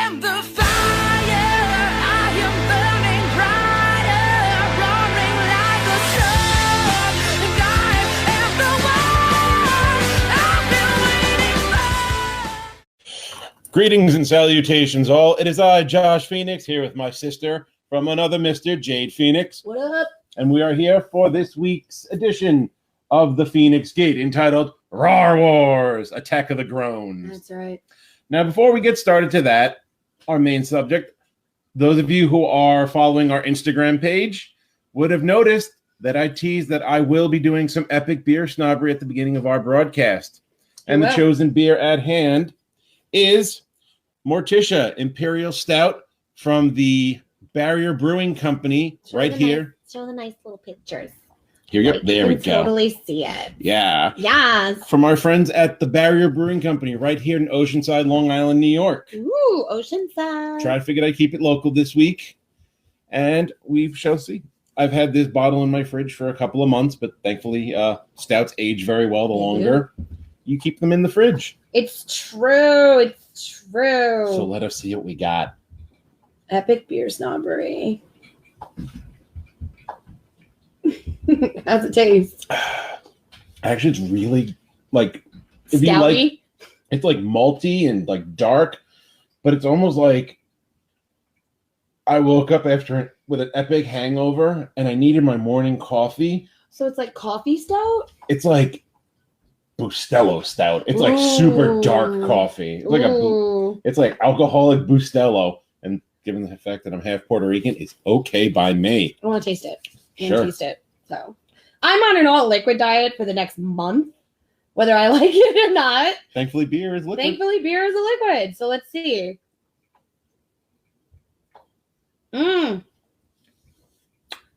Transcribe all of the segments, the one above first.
am the fire, I am burning brighter, roaring like a storm, and I am the one I've been waiting for. Greetings and salutations all. It is I, Josh Feinics, here with my sister from another Mr. Jade Feinics. What up? And we are here for this week's edition of the Feinics Gate, entitled RAWR, Attack of the Groans. That's right. Now, before we get started to that, our main subject, those of you who are following our Instagram page would have noticed that I teased that I will be doing some epic beer snobbery at the beginning of our broadcast. And the chosen beer at hand is Morticia Imperial Stout from the Barrier Brewing Company here. Show the nice little pictures. Here you go. There we go. Totally see it. Yeah. Yes. From our friends at the Barrier Brewing Company right here in Oceanside, Long Island, New York. Ooh, Oceanside. I figured I'd keep it local this week. And we shall see. I've had this bottle in my fridge for a couple of months, but thankfully stouts age very well the longer you keep them in the fridge. It's true. It's true. So let us see what we got. Epic beer snobbery. How's it taste? Actually, it's really like if Stouty? you like, it's like malty and like dark, but it's almost like I woke up with an epic hangover and I needed my morning coffee. So it's like coffee stout? It's like Bustelo stout. It's like super dark coffee. It's like it's like alcoholic Bustelo. And given the fact that I'm half Puerto Rican, it's okay by me. I want to taste it. Sure. Taste it. So I'm on an all liquid diet for the next month, whether I like it or not. Thankfully, beer is liquid. Beer is a liquid. So let's see.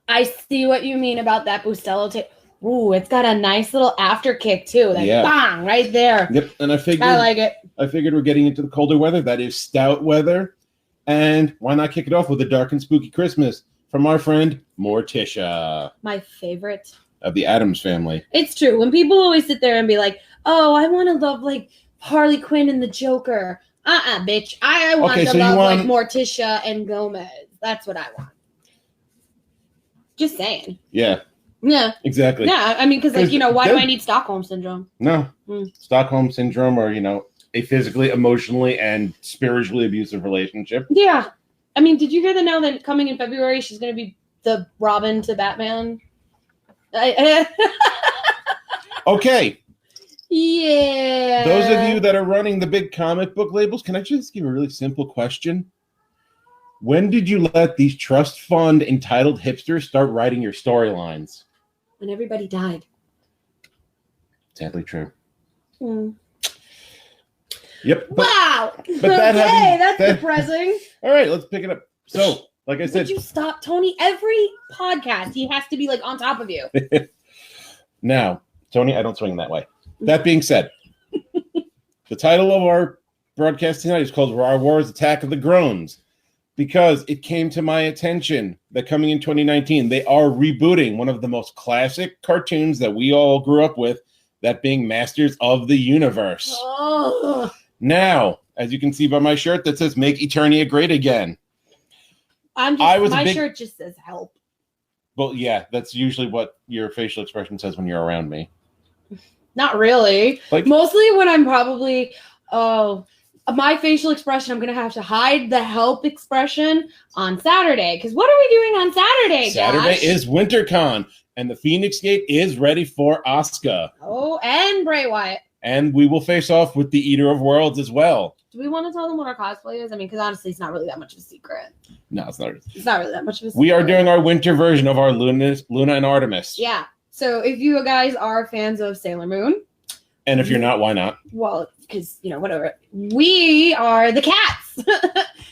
I see what you mean about that Bustelo taste. Ooh, it's got a nice little after kick too. Like bang, right there. Yep, and I like it. I figured we're getting into the colder weather. That is stout weather. And why not kick it off with a dark and spooky Christmas from our friend Morticia. My favorite. Of the Addams family. It's true. When people always sit there and be like, oh, I want to love like Harley Quinn and the Joker. Bitch. I want to love like Morticia and Gomez. That's what I want. Just saying. Yeah. Yeah. Exactly. Yeah. I mean, because like, why do I need Stockholm Syndrome? No. Stockholm Syndrome or, a physically, emotionally, and spiritually abusive relationship. Yeah. I mean, did you hear now that coming in February, she's going to be the Robin to Batman? Okay. Yeah. Those of you that are running the big comic book labels, can I just give a really simple question? When did you let these trust fund entitled hipsters start writing your storylines? When everybody died. Sadly true. Yep. Wow. But that's depressing. All right, let's pick it up. So, like I said. Would you stop, Tony? Every podcast, he has to be like on top of you. Now, Tony, I don't swing that way. That being said, the title of our broadcast tonight is called RAWR, Attack of the Groans, because it came to my attention that coming in 2019, they are rebooting one of the most classic cartoons that we all grew up with, that being Masters of the Universe. Oh. Now, as you can see by my shirt that says "Make Eternia Great Again," my shirt just says "Help." Well, yeah, that's usually what your facial expression says when you're around me. Not really. Like, mostly when I'm probably, my facial expression, I'm going to have to hide the help expression on Saturday. Because what are we doing on Saturday, Saturday Josh? is WinterCon, and the Feinics Gate is ready for Asuka. Oh, and Bray Wyatt. And we will face off with the Eater of Worlds as well. Do we want to tell them what our cosplay is? I mean, because honestly, it's not really that much of a secret. No, it's not. It's not really that much of a secret. We are doing our winter version of our Luna and Artemis. Yeah. So if you guys are fans of Sailor Moon. And if you're not, why not? Well, because, whatever. We are the cats.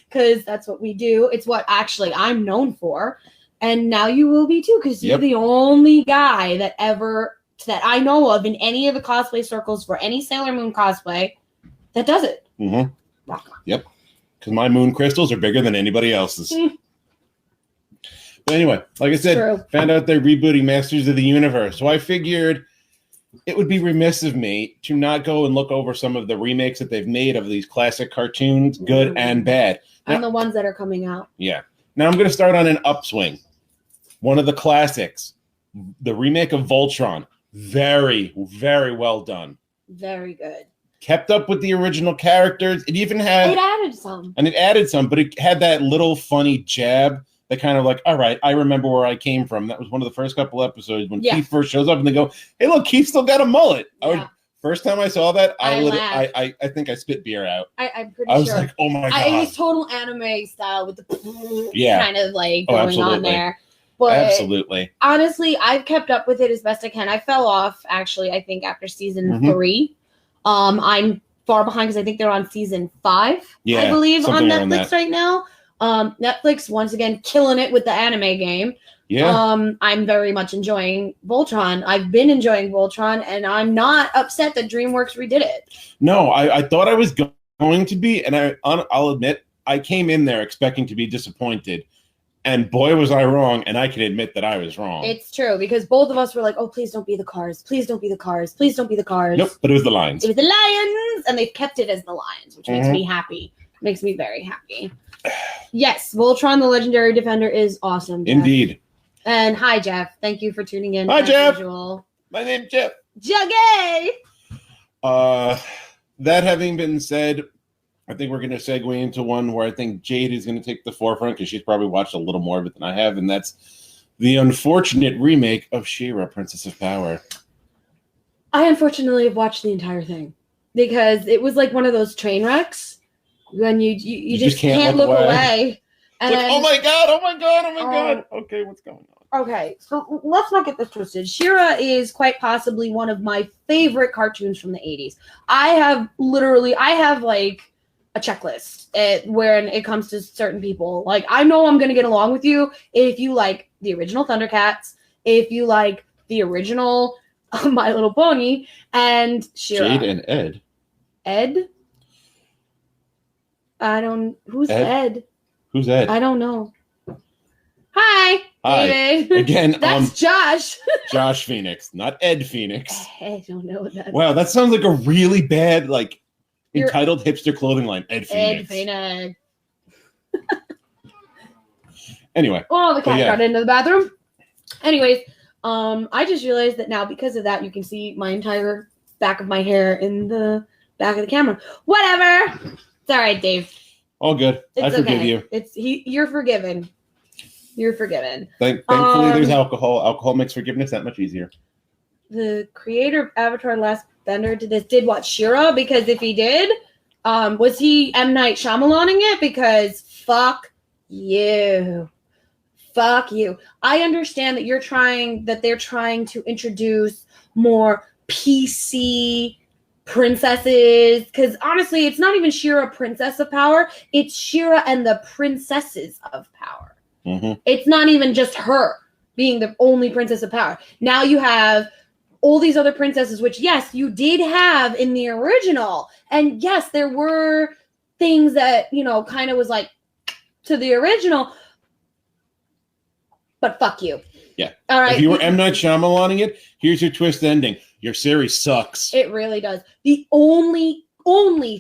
Because that's what we do. It's what actually I'm known for. And now you will be too, because you're the only guy that I know of in any of the cosplay circles for any Sailor Moon cosplay that does it. Mm-hmm. Rock on. Yep. Because my moon crystals are bigger than anybody else's. But anyway, like I said, found out they're rebooting Masters of the Universe. So I figured it would be remiss of me to not go and look over some of the remakes that they've made of these classic cartoons, good and bad. And the ones that are coming out. Yeah. Now I'm going to start on an upswing. One of the classics, the remake of Voltron. Very, very well done. Very good. Kept up with the original characters. It even had... It added some. And it added some, but it had that little funny jab that kind of like, all right, I remember where I came from. That was one of the first couple episodes when Keith first shows up and they go, hey, look, Keith still got a mullet. First time I saw that, I think I spit beer out. I'm pretty sure. I was like, oh my God. It was total anime style with the kind of like going on there. But absolutely. Honestly, I've kept up with it as best I can. I fell off, actually, I think, after season 3. I'm far behind because I think they're on season 5, I believe, on Netflix right now. Netflix, once again, killing it with the anime game. Yeah. I'm very much enjoying Voltron. I've been enjoying Voltron, and I'm not upset that DreamWorks redid it. No, I thought I was going to be, and I'll admit, I came in there expecting to be disappointed. And boy, was I wrong, and I can admit that I was wrong. It's true, because both of us were like, oh, please don't be the Cars. Please don't be the Cars. Please don't be the Cars. Nope, but it was the Lions. It was the Lions, and they've kept it as the Lions, which makes me happy. Makes me very happy. Yes, Voltron, the Legendary Defender, is awesome, Jeff. Indeed. And hi, Jeff. Thank you for tuning in. Hi, Jeff. Usual. My name's Jeff. Juggy! That having been said, I think we're going to segue into one where I think Jade is going to take the forefront because she's probably watched a little more of it than I have, and that's the unfortunate remake of She-Ra, Princess of Power. I unfortunately have watched the entire thing because it was like one of those train wrecks when you just can't look away. And like, oh my God. Okay, what's going on? Okay, so let's not get this twisted. She-Ra is quite possibly one of my favorite cartoons from the 80s. I have like a checklist when it comes to certain people. Like, I know I'm going to get along with you if you like the original Thundercats, if you like the original My Little Pony, and She-Ra. Jade and Ed. Ed? Who's Ed? Who's Ed? I don't know. Hi. David. Again, that's Josh. Josh Feinics, not Ed Feinics. I don't know what that is. Wow, that sounds like a really bad, like, entitled hipster clothing line. Ed Feinics. Ed Feinics. Anyway. Oh, the cat got into the bathroom. Anyways, I just realized that now because of that, you can see my entire back of my hair in the back of the camera. Whatever. It's all right, Dave. All good. I forgive you. You're forgiven. You're forgiven. Thankfully, there's alcohol. Alcohol makes forgiveness that much easier. The creator of Avatar: Last Bender did watch She-Ra, because if he did, was he M. Night Shyamalaning it? Because fuck you. Fuck you. I understand that they're trying to introduce more PC princesses, because honestly, it's not even She-Ra, Princess of Power. It's She-Ra and the Princesses of Power. Mm-hmm. It's not even just her being the only Princess of Power. Now you have all these other princesses, which, yes, you did have in the original. And yes, there were things that, kind of was like to the original. But fuck you. Yeah. All right. If you were M. Night Shyamalaning it, here's your twist ending. Your series sucks. It really does. The only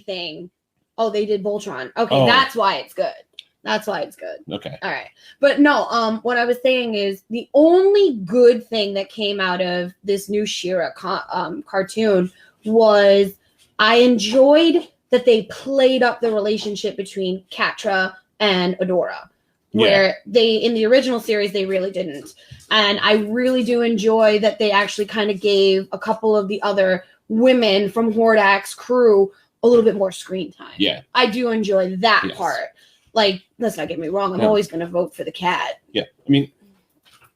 thing. Oh, they did Voltron. Okay, that's why it's good. That's why it's good. Okay. All right. But no, what I was saying is the only good thing that came out of this new She-Ra cartoon was I enjoyed that they played up the relationship between Catra and Adora. Where in the original series, they really didn't. And I really do enjoy that they actually kind of gave a couple of the other women from Hordak's crew a little bit more screen time. Yeah. I do enjoy that part. Like, let's not get me wrong. I'm always going to vote for the cat. Yeah. I mean,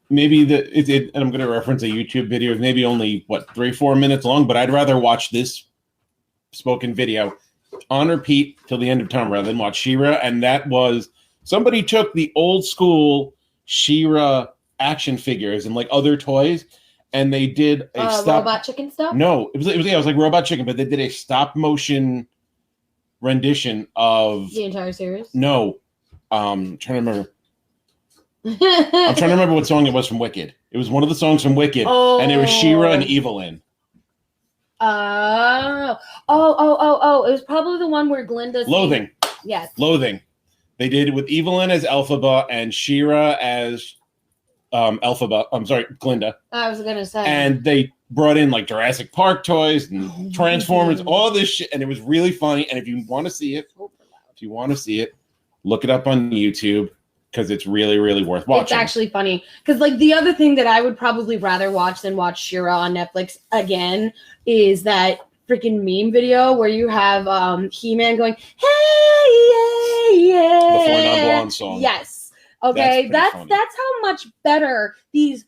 maybe and I'm going to reference a YouTube video. Maybe only, 3-4 minutes long, but I'd rather watch this spoken video on repeat till the end of time rather than watch She-Ra. And that was... Somebody took the old school She-Ra action figures and like other toys, and they did a Robot Chicken stuff. No, it was like Robot Chicken, but they did a stop motion rendition of the entire series. No, I'm trying to remember. I'm trying to remember what song it was from Wicked. It was one of the songs from Wicked, and it was She-Ra and Evelyn. Oh! It was probably the one where Glinda. Loathing. Yes. Loathing. They did it with Evelyn as Elphaba and She-Ra as Elphaba. I'm sorry, Glinda. I was gonna say. And they brought in like Jurassic Park toys and Transformers, all this shit, and it was really funny. And if you want to see it, look it up on YouTube because it's really, really worth watching. It's actually funny because, like, the other thing that I would probably rather watch than watch She-Ra on Netflix again is that freaking meme video where you have He-Man going, "Hey, yeah." The Four Non-Blonde song. Yes. Okay, that's funny. that's how much better these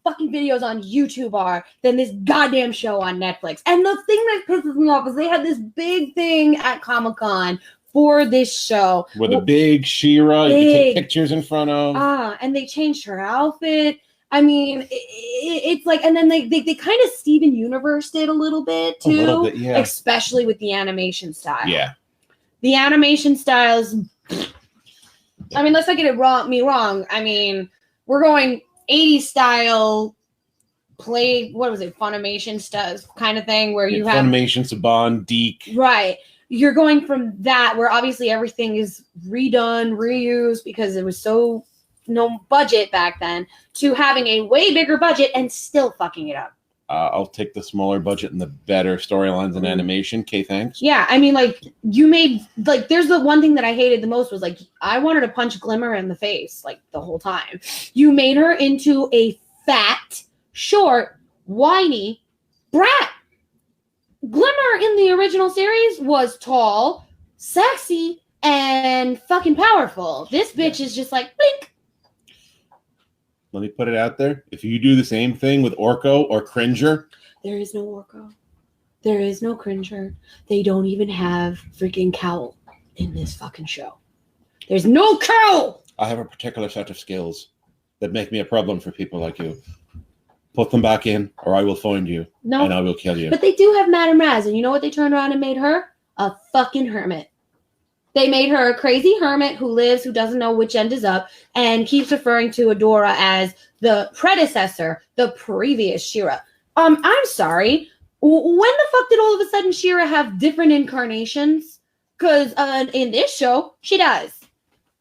fucking videos on YouTube are than this goddamn show on Netflix. And the thing that pisses me off is they had this big thing at Comic-Con for this show with a big She-Ra you can take pictures in front of. And they changed her outfit. I mean, it's like, and then they kind of Steven Universe did a little bit too, yeah. Especially with the animation style. Yeah, the animation styles. I mean, let's not get it wrong. I mean, we're going 80s style play. What was it? Funimation stuff kind of thing where you have Funimation, Saban, Deke. Right. You're going from that where obviously everything is redone, reused because it was so no budget back then to having a way bigger budget and still fucking it up. I'll take the smaller budget and the better storylines and animation. Okay, thanks. Yeah, I mean, like, you made, like, there's the one thing that I hated the most was, like, I wanted to punch Glimmer in the face, like, the whole time. You made her into a fat, short, whiny brat. Glimmer in the original series was tall, sexy, and fucking powerful. This bitch is just like, blink. Let me put it out there. If you do the same thing with Orko or Cringer. There is no Orko. There is no Cringer. They don't even have freaking Cowl in this fucking show. There's no Cowl! I have a particular set of skills that make me a problem for people like you. Put them back in, or I will find you. No. And I will kill you. But they do have Madame Raz, and you know what they turned around and made her? A fucking hermit. They made her a crazy hermit who doesn't know which end is up, and keeps referring to Adora as the predecessor, the previous She-Ra. I'm sorry. When the fuck did all of a sudden She-Ra have different incarnations? Because in this show, she does.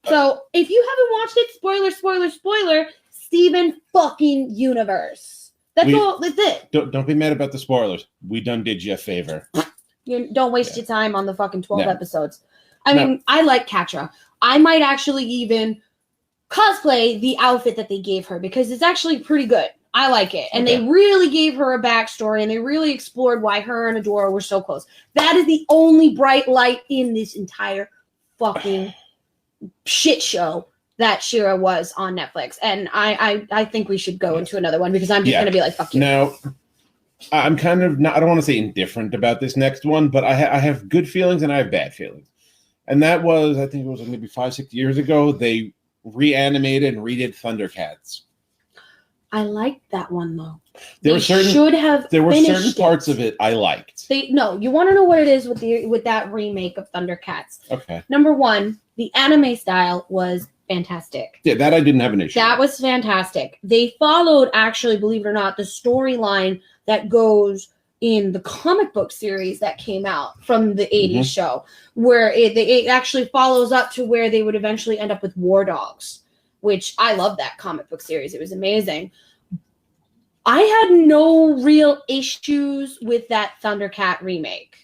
So if you haven't watched it, spoiler, Steven fucking Universe. That's it. Don't be mad about the spoilers. We done did you a favor. You don't waste your time on the fucking 12 episodes. I mean, I like Catra. I might actually even cosplay the outfit that they gave her because it's actually pretty good. I like it. And they really gave her a backstory and they really explored why her and Adora were so close. That is the only bright light in this entire fucking shit show that She-Ra was on Netflix. And I think we should go into another one because I'm just going to be like, fuck you. Now, I'm kind of not, I don't want to say indifferent about this next one, but I have good feelings and I have bad feelings. And that was, I think it was maybe 5-6 years ago, they reanimated and redid Thundercats. I liked that one though. There were certain parts it. of it I liked. You want to know what it is with that remake of Thundercats. Okay. Number one, the anime style was fantastic. Yeah, that I didn't have an issue That was fantastic. They followed, actually, believe it or not, the storyline that goes in the comic book series that came out from the 80s show, where it actually follows up to where they would eventually end up with War Dogs, which I love that comic book series. It was amazing. I had no real issues with that Thundercat remake.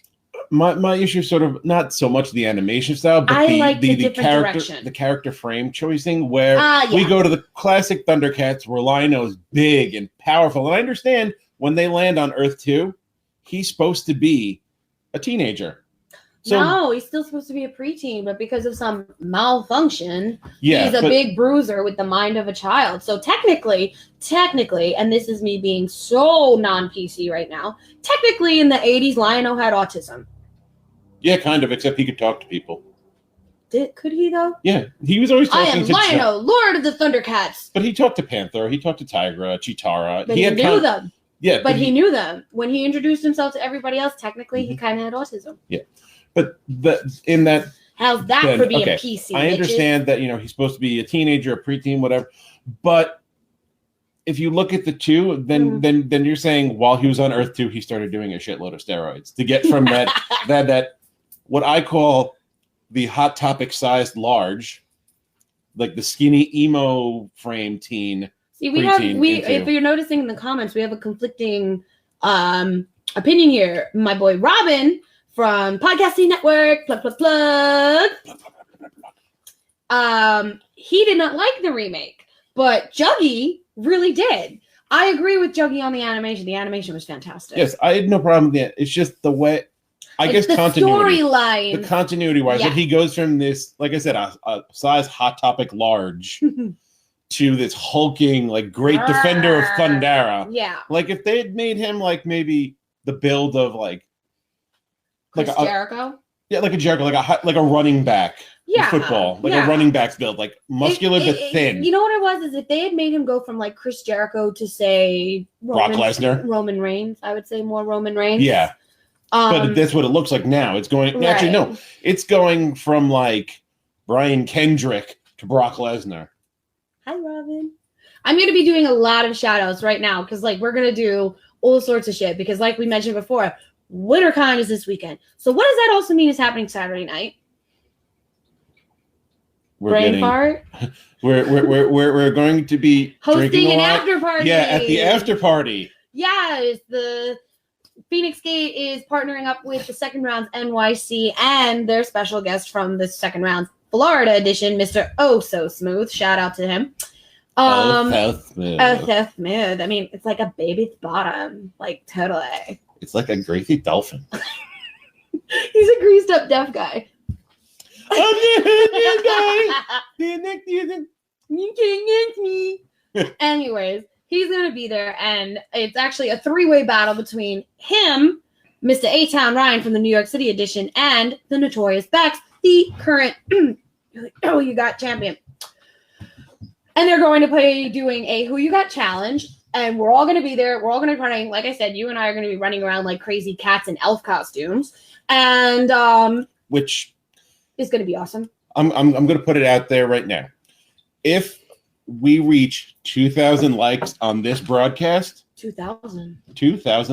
My issue is sort of not so much the animation style, but the character frame choosing, where we go to the classic Thundercats where Lion-O's big and powerful. And I understand when they land on Earth 2, he's supposed to be a teenager. So, no, he's still supposed to be a preteen, but because of some malfunction, he's a big bruiser with the mind of a child. So technically, and this is me being so non-PC right now, technically in the 80s, Lion-O had autism. Yeah, kind of, except he could talk to people. Could he, though? Yeah, he was always talking to Lion-O, Lord of the Thundercats. But he talked to Panther, he talked to Tigra, Chitara. But he knew them. Yeah, but he knew them. When he introduced himself to everybody else, technically, he kind of had autism. Yeah. But in that... How's that for being PC, I understand that, he's supposed to be a teenager, a preteen, whatever. But if you look at the two, then you're saying while he was on Earth 2, he started doing a shitload of steroids to get from that what I call the Hot Topic sized large, like the skinny emo frame teen. See, if you're noticing in the comments, we have a conflicting opinion here. My boy Robin from Podcasting Network, plug. He did not like the remake, but Juggy really did. I agree with Juggy on the animation. The animation was fantastic. Yes, I had no problem with it. It's just the way, I guess, the continuity. Storyline. The continuity-wise, that he goes from this, like I said, a size Hot Topic large to this hulking, like, great defender of Thundera. Yeah. Like, if they had made him, like, maybe the build of, like Jericho? Yeah, like a Jericho, like a running back. Yeah, football, like a running back's build, like muscular but thin. You know what it was? Is if they had made him go from like Chris Jericho to say Brock Lesnar, Roman Reigns, I would say more Roman Reigns. Yeah, but that's what it looks like now. It's going actually no, it's going from like Brian Kendrick to Brock Lesnar. Hi, Robin. I'm going to be doing a lot of shout outs right now because like we're going to do all sorts of shit because like we mentioned before, WinterCon is this weekend. So what does that also mean is happening Saturday night? Brain fart. We're going to be hosting an after party. Yeah, at the after party. Yes, the Feinics Gate is partnering up with the Second Rounds NYC and their special guest from the Second Rounds Florida edition, Mr. Oh So Smooth. Shout out to him. So smooth. Oh So Smooth. I mean, it's like a baby's bottom, like totally. It's like a greasy dolphin. He's a greased up deaf guy. Anyways, he's gonna be there, and it's actually a 3-way battle between him, Mr. A-Town Ryan from the New York City edition, and the Notorious Bex, the current Who You Got champion. And they're going to play doing a Who You Got challenge, and we're all gonna be there. We're all gonna be running, like I said, you and I are gonna be running around like crazy cats in elf costumes, and which is going to be awesome. I'm going to put it out there right now. If we reach 2,000 likes on this broadcast, 2,000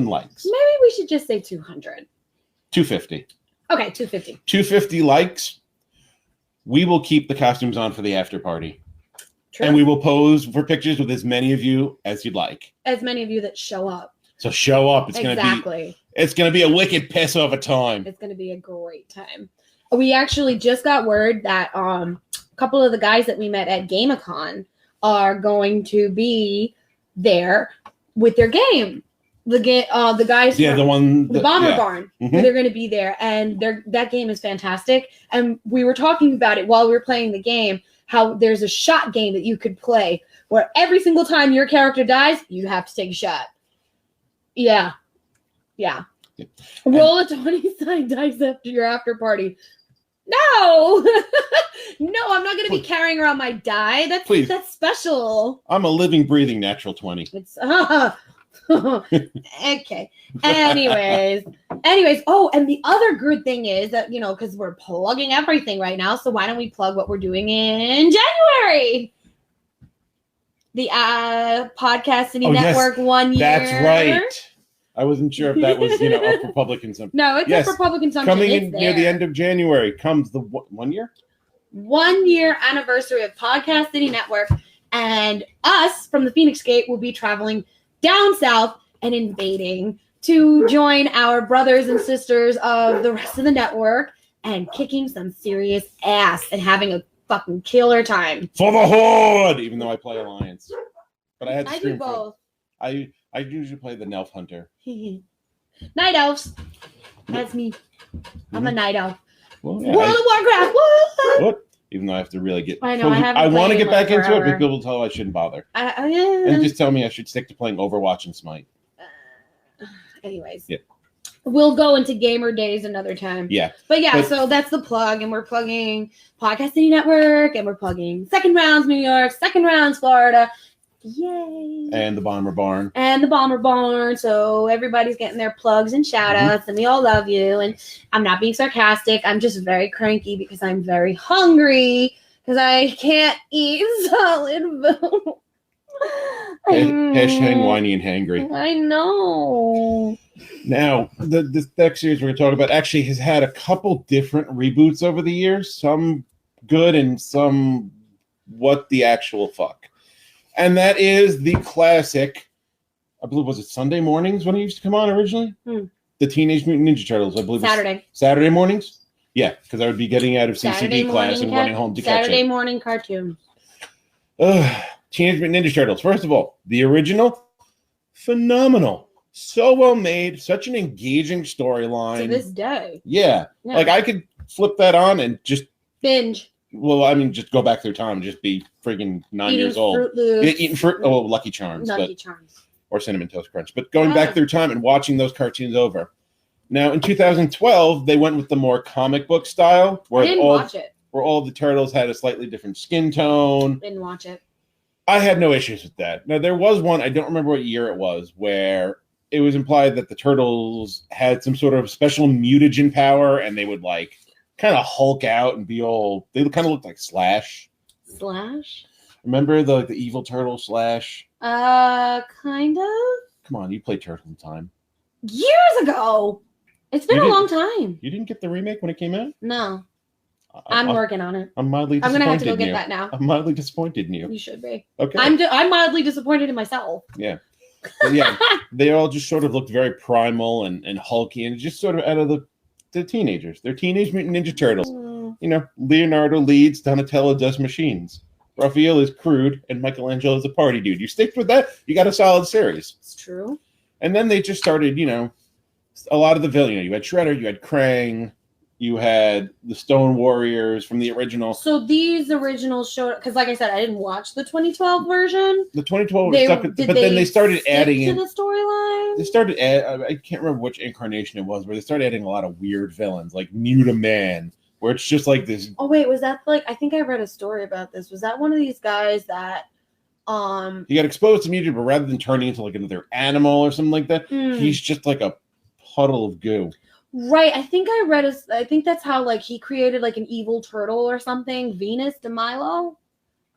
likes. Maybe we should just say 200. 250. Okay, 250. 250 likes. We will keep the costumes on for the after party. True. And we will pose for pictures with as many of you as you'd like. As many of you that show up. So show up. It's exactly. It's going to be a wicked piss of a time. It's going to be a great time. We actually just got word that a couple of the guys that we met at GameCon are going to be there with their game. The guys, the Bomber Barn. Mm-hmm. They're going to be there, and that game is fantastic. And we were talking about it while we were playing the game. How there's a shot game that you could play where every single time your character dies, you have to take a shot. Yeah. Roll a 20-sided dice after your after party. No, I'm not going to be carrying around my die. That's special. I'm a living, breathing natural 20. It's okay. Anyways. Oh, and the other good thing is that because we're plugging everything right now, so why don't we plug what we're doing in January? The Podcast City Network 1 year. That's right. I wasn't sure if that was, up for public consumption. No, it's up for public consumption. Coming in near the end of January comes the 1 year? 1 year anniversary of Podcast City Network. And us from the Feinics Gate will be traveling down south and invading to join our brothers and sisters of the rest of the network and kicking some serious ass and having a fucking killer time. For the Horde! Even though I play Alliance. But I had to stream do both. I usually play the Nelf Hunter. Night elves. That's me. I'm a night elf. Well, yeah, World of Warcraft. What? Even though I have to really get. I know. I want to get back into it, but people tell I shouldn't bother. And just tell me I should stick to playing Overwatch and Smite. Anyways. Yeah. We'll go into gamer days another time. Yeah. But so that's the plug, and we're plugging Podcast City Network, and we're plugging Second Rounds New York, Second Rounds Florida. Yay. And the Bomber Barn. So everybody's getting their plugs and shout outs, and we all love you. And I'm not being sarcastic. I'm just very cranky because I'm very hungry because I can't eat solid food. Hashtag whiny and hangry. I know. Now, this next series we're going to talk about actually has had a couple different reboots over the years. Some good and some what the actual fuck. And that is the classic, I believe, was it Sunday mornings when it used to come on originally? The Teenage Mutant Ninja Turtles, I believe. Saturday mornings? Yeah, because I would be getting out of CCD class and running home to catch it. Saturday morning cartoons. Teenage Mutant Ninja Turtles. First of all, the original, phenomenal. So well made, such an engaging storyline. To this day. Yeah. Like I could flip that on and just binge. Well, I mean, just go back through time and just be freaking 9 years old. Fruit Loops. Eating fruit. Oh, Lucky Charms. Lucky Charms. Or Cinnamon Toast Crunch. But going back through time and watching those cartoons over. Now, in 2012, they went with the more comic book style. Where I didn't watch it. Where all the turtles had a slightly different skin tone. Didn't watch it. I had no issues with that. Now, there was one, I don't remember what year it was, where it was implied that the turtles had some sort of special mutagen power and they would, like, kind of hulk out and be all... They kind of looked like Slash. Slash? Remember the evil turtle Slash? Kind of. Come on, you played Turtle in Time. Years ago. It's been a long time. You didn't get the remake when it came out? No. I'm working on it. I'm mildly disappointed. I'm gonna have to go get that now. I'm mildly disappointed in you. You should be. Okay. I'm mildly disappointed in myself. Yeah. But yeah, they all just sort of looked very primal and hulky and just sort of out of the teenagers. They're Teenage Mutant Ninja Turtles. You know, Leonardo leads, Donatello does machines. Raphael is crude, and Michelangelo is a party dude. You stick with that, you got a solid series. It's true. And then they just started, you know, a lot of the villain. You had Shredder, you had Krang, you had the Stone Warriors from the original. So these originals showed, because like I said, I didn't watch the 2012 version. The 2012 was stuck, but then they started adding in the storyline. They started I can't remember which incarnation it was, where they started adding a lot of weird villains, like Mutaman, where it's just like this. Oh wait, was that like? I think I read a story about this. Was that one of these guys that? He got exposed to mutation, but rather than turning into like another animal or something like that, he's just like a puddle of goo. Right, I think I read. I think that's how like he created like an evil turtle or something. Venus de Milo.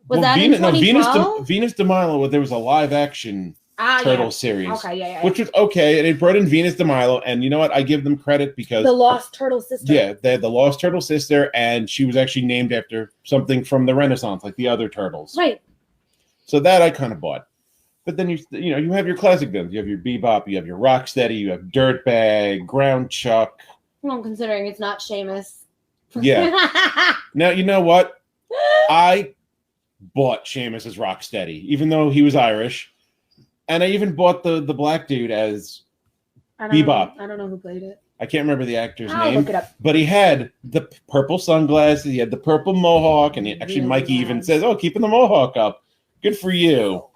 Was that in 2012? Venus de Milo. There was a live action turtle series. Okay, yeah. Which was okay, and it brought in Venus de Milo, and you know what? I give them credit because the Lost Turtle Sister. Yeah, they had the Lost Turtle Sister, and she was actually named after something from the Renaissance, like the other turtles. Right. So that I kind of bought. But then you have your classic villains. You have your Bebop, you have your Rocksteady, you have Dirtbag, Ground Chuck. Well, considering it's not Seamus. Yeah. Now you know what? I bought Seamus as Rocksteady, even though he was Irish, and I even bought the black dude as Bebop. I don't know who played it. I can't remember the actor's name. I'll look it up. But he had the purple sunglasses, he had the purple mohawk, and Mikey even says, "Oh, keeping the mohawk up. Good for you."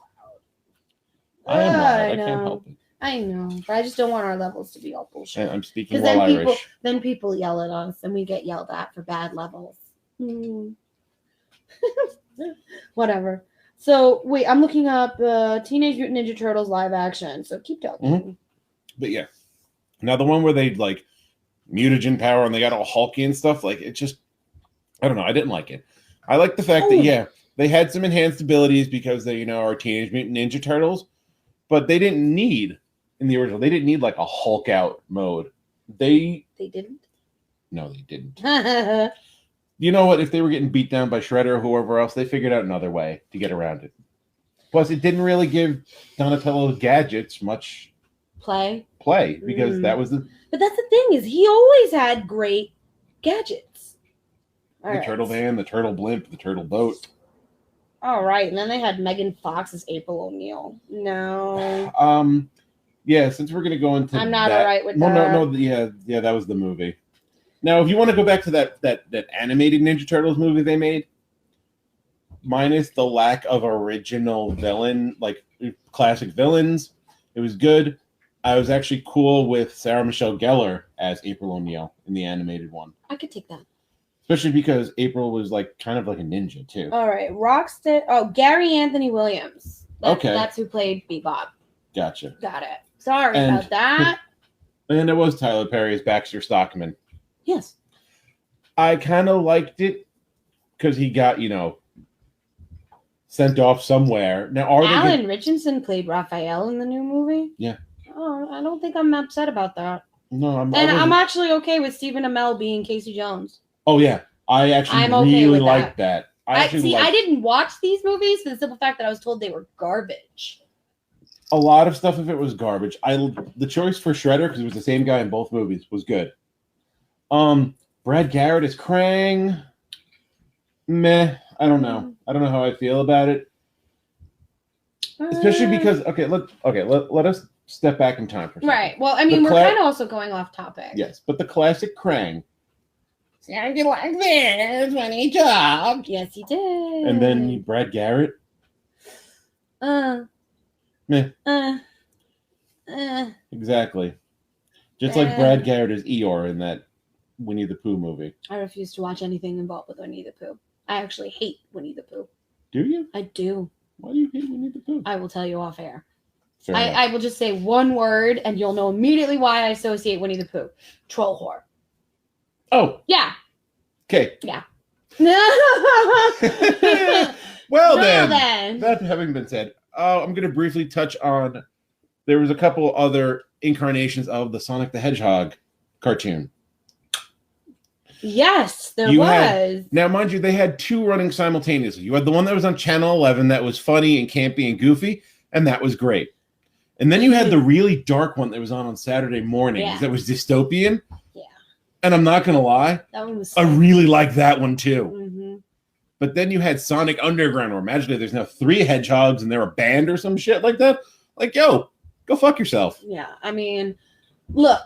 I am wild. I can't help it. I know, but I just don't want our levels to be all bullshit. I'm speaking while Irish. Then people yell at us, and we get yelled at for bad levels. Whatever. So wait, I'm looking up Teenage Mutant Ninja Turtles live action. So keep talking. Mm-hmm. But yeah, now the one where they like mutagen power and they got all hulky and stuff, like it just, I don't know. I didn't like it. I like the fact that they had some enhanced abilities because they are Teenage Mutant Ninja Turtles. But they didn't need, in the original, they didn't need like a Hulk out mode. They didn't? No, they didn't. You know what? If they were getting beat down by Shredder or whoever else, they figured out another way to get around it. Plus, it didn't really give Donatello's gadgets much play because that was the... But that's the thing is he always had great gadgets. The turtle van, the turtle blimp, the turtle boat. All right, and then they had Megan Fox as April O'Neil. No. Yeah, since we're gonna go into I'm not all right with that. No, yeah, that was the movie. Now, if you want to go back to that animated Ninja Turtles movie they made, minus the lack of original villain, like classic villains, it was good. I was actually cool with Sarah Michelle Gellar as April O'Neil in the animated one. I could take that. Especially because April was like kind of like a ninja too. All right, Rocksteady. Oh, Gary Anthony Williams. That's who played Bebop. Gotcha. Got it. Sorry about that. And it was Tyler Perry as Baxter Stockman. Yes. I kind of liked it because he got sent off somewhere. Now, are they? Alan Richardson played Raphael in the new movie. Yeah. Oh, I don't think I'm upset about that. No, I'm actually okay with Stephen Amell being Casey Jones. Oh yeah, I actually really liked that. I didn't watch these movies for the simple fact that I was told they were garbage. A lot of stuff, if it was garbage, the choice for Shredder, because it was the same guy in both movies, was good. Brad Garrett is Krang. Meh. I don't know. I don't know how I feel about it. Especially because let us step back in time for a second. Right. Well, I mean, we're kind of also going off topic. Yes, but the classic Krang sounded like this when he talked. Yes, he did. And then Brad Garrett. Meh. Exactly. Just like Brad Garrett is Eeyore in that Winnie the Pooh movie. I refuse to watch anything involved with Winnie the Pooh. I actually hate Winnie the Pooh. Do you? I do. Why do you hate Winnie the Pooh? I will tell you off air. I will just say one word and you'll know immediately why I associate Winnie the Pooh. Troll whore. Oh. Yeah. Okay. Yeah. Well then, that having been said, I'm going to briefly touch on, there was a couple other incarnations of the Sonic the Hedgehog cartoon. Yes, there was. Now, mind you, they had two running simultaneously. You had the one that was on Channel 11 that was funny and campy and goofy, and that was great. And then you had the really dark one that was on Saturday mornings that was dystopian. Yeah. And I'm not going to lie, that one was I really liked that one too. Mm-hmm. But then you had Sonic Underground, where magically there's now 3 hedgehogs and they're a band or some shit like that. Like, yo, go fuck yourself. Yeah, I mean, look,